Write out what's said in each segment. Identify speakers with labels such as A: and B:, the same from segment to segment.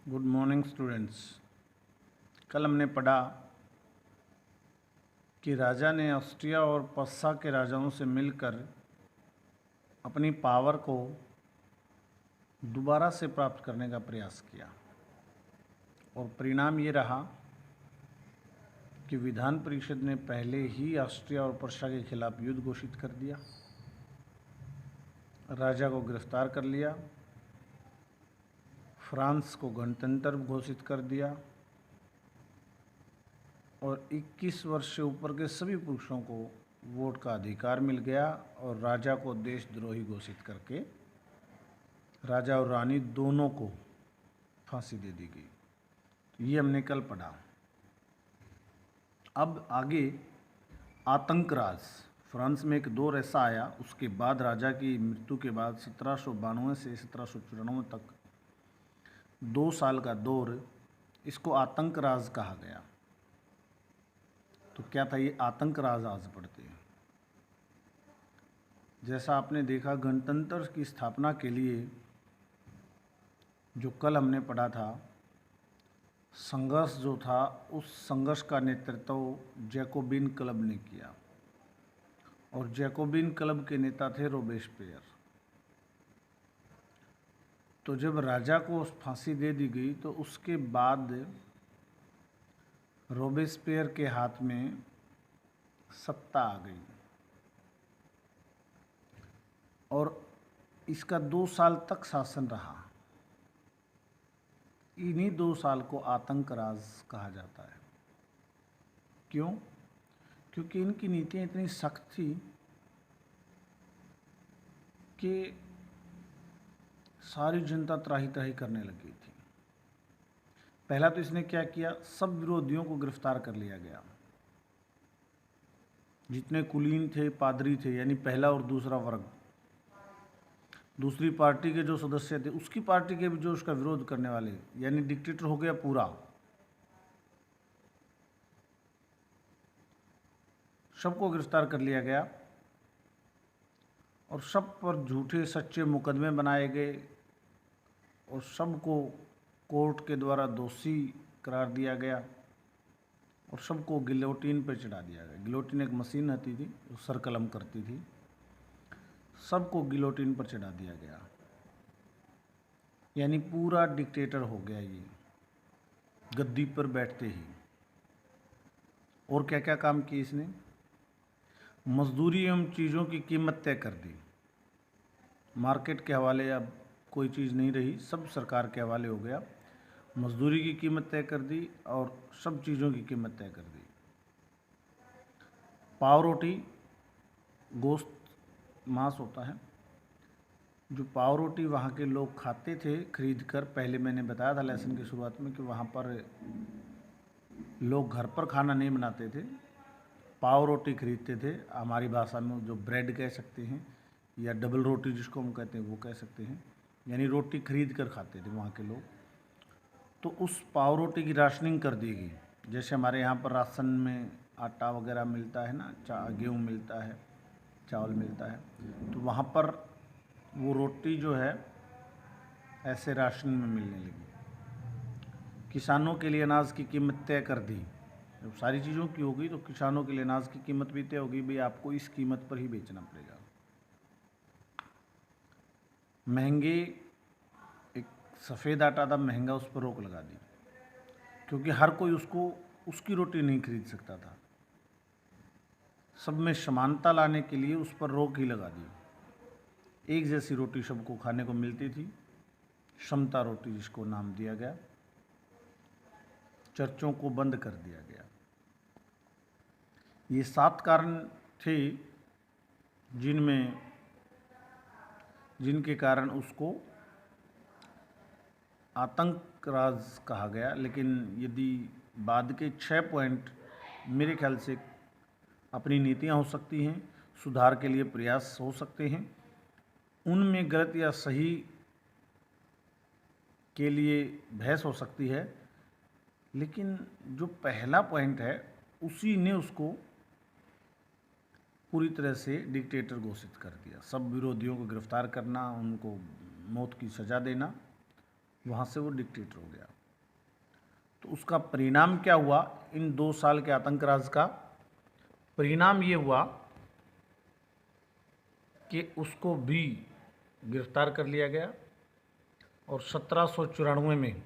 A: Good morning students. कल हमने पढ़ा कि राजा ने ऑस्ट्रिया और पस्सा के राजाओं से मिलकर अपनी पावर को दोबारा से प्राप्त करने का प्रयास किया और परिणाम ये रहा कि विधान परिषद ने पहले ही ऑस्ट्रिया और पस्सा के खिलाफ युद्ध घोषित कर दिया, राजा को गिरफ्तार कर लिया, फ्रांस को गणतंत्र घोषित कर दिया और 21 वर्ष से ऊपर के सभी पुरुषों को वोट का अधिकार मिल गया और राजा को देशद्रोही घोषित करके राजा और रानी दोनों को फांसी दे दी गई। तो ये हमने कल पढ़ा। अब आगे आतंक राज। फ्रांस में एक दौर ऐसा आया, उसके बाद राजा की मृत्यु के बाद 1792 से 1794 तक 2 साल का दौर, इसको आतंक राज कहा गया। तो क्या था ये आतंक राज? आज पढ़ते हैं। जैसा आपने देखा, गणतंत्र की स्थापना के लिए जो कल हमने पढ़ा था, संघर्ष जो था, उस संघर्ष का नेतृत्व जैकोबिन क्लब ने किया और जैकोबिन क्लब के नेता थे रोबेस्पियर। तो जब राजा को फांसी दे दी गई तो उसके बाद रोबेस्पियर के हाथ में सत्ता आ गई और इसका 2 साल तक शासन रहा। इन्हीं 2 साल को आतंक राज कहा जाता है। क्यों? क्योंकि इनकी नीतियाँ इतनी सख्त थी कि सारी जनता त्राही त्राही करने लगी थी। पहला तो इसने क्या किया, सब विरोधियों को गिरफ्तार कर लिया गया। जितने कुलीन थे, पादरी थे, यानी पहला और दूसरा वर्ग, दूसरी पार्टी के जो सदस्य थे, उसकी पार्टी के भी जो उसका विरोध करने वाले, यानी डिक्टेटर हो गया पूरा। सबको गिरफ्तार कर लिया गया और सब पर झूठे सच्चे मुकदमे बनाए गए और सबको कोर्ट के द्वारा दोषी करार दिया गया और सबको गिलोटिन पर चढ़ा दिया गया। गिलोटिन एक मशीन आती थी, जो सर कलम करती थी। सबको गिलोटिन पर चढ़ा दिया गया, यानी पूरा डिक्टेटर हो गया ये गद्दी पर बैठते ही। और क्या क्या काम किए इसने? मजदूरी एवं चीज़ों की कीमत तय कर दी। मार्केट के हवाले अब कोई चीज़ नहीं रही, सब सरकार के हवाले हो गया। मजदूरी की कीमत तय कर दी और सब चीज़ों की कीमत तय कर दी। पाव रोटी, गोश्त, मांस होता है, जो पाव रोटी वहाँ के लोग खाते थे खरीद कर। पहले मैंने बताया था लेसन की शुरुआत में कि वहाँ पर लोग घर पर खाना नहीं बनाते थे, पाव रोटी खरीदते थे। हमारी भाषा में जो ब्रेड कह सकते हैं या डबल रोटी जिसको हम कहते हैं वो कह सकते हैं, यानी रोटी खरीद कर खाते थे वहाँ के लोग। तो उस पाव रोटी की राशनिंग कर दी गई। जैसे हमारे यहाँ पर राशन में आटा वगैरह मिलता है ना, गेहूँ मिलता है, चावल मिलता है, तो वहाँ पर वो रोटी जो है ऐसे राशन में मिलने लगी। किसानों के लिए अनाज की कीमत तय कर दी। जब सारी चीज़ों की हो गई तो किसानों के लिए अनाज की कीमत भी तय होगी, भाई आपको इस कीमत पर ही बेचना पड़ेगा। महंगे, एक सफ़ेद आटा था महंगा, उस पर रोक लगा दी, क्योंकि हर कोई उसकी रोटी नहीं खरीद सकता था। सब में समानता लाने के लिए उस पर रोक ही लगा दी। एक जैसी रोटी सबको खाने को मिलती थी, समता रोटी जिसको नाम दिया गया। चर्चों को बंद कर दिया गया। ये 7 कारण थे जिनके कारण उसको आतंक राज कहा गया। लेकिन यदि बाद के 6 पॉइंट मेरे ख्याल से अपनी नीतियां हो सकती हैं, सुधार के लिए प्रयास हो सकते हैं, उनमें गलत या सही के लिए बहस हो सकती है, लेकिन जो पहला पॉइंट है उसी ने उसको पूरी तरह से डिक्टेटर घोषित कर दिया। सब विरोधियों को गिरफ्तार करना, उनको मौत की सज़ा देना, वहाँ से वो डिक्टेटर हो गया। तो उसका परिणाम क्या हुआ? इन 2 साल के आतंक राज का परिणाम ये हुआ कि उसको भी गिरफ्तार कर लिया गया और 1794 में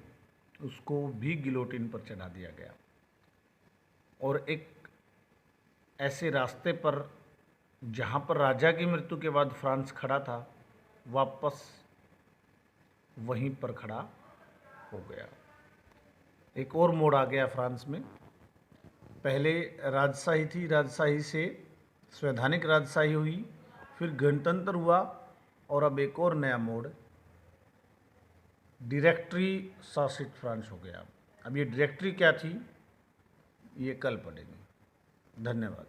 A: उसको भी गिलोटिन पर चढ़ा दिया गया। और एक ऐसे रास्ते पर जहाँ पर राजा की मृत्यु के बाद फ्रांस खड़ा था, वापस वहीं पर खड़ा हो गया। एक और मोड़ आ गया फ्रांस में। पहले राजशाही थी, राजशाही से संवैधानिक राजशाही हुई, फिर गणतंत्र हुआ और अब एक और नया मोड़ डायरेक्टरी शासित फ्रांस हो गया। अब ये डायरेक्टरी क्या थी, ये कल पढ़ेंगे। धन्यवाद।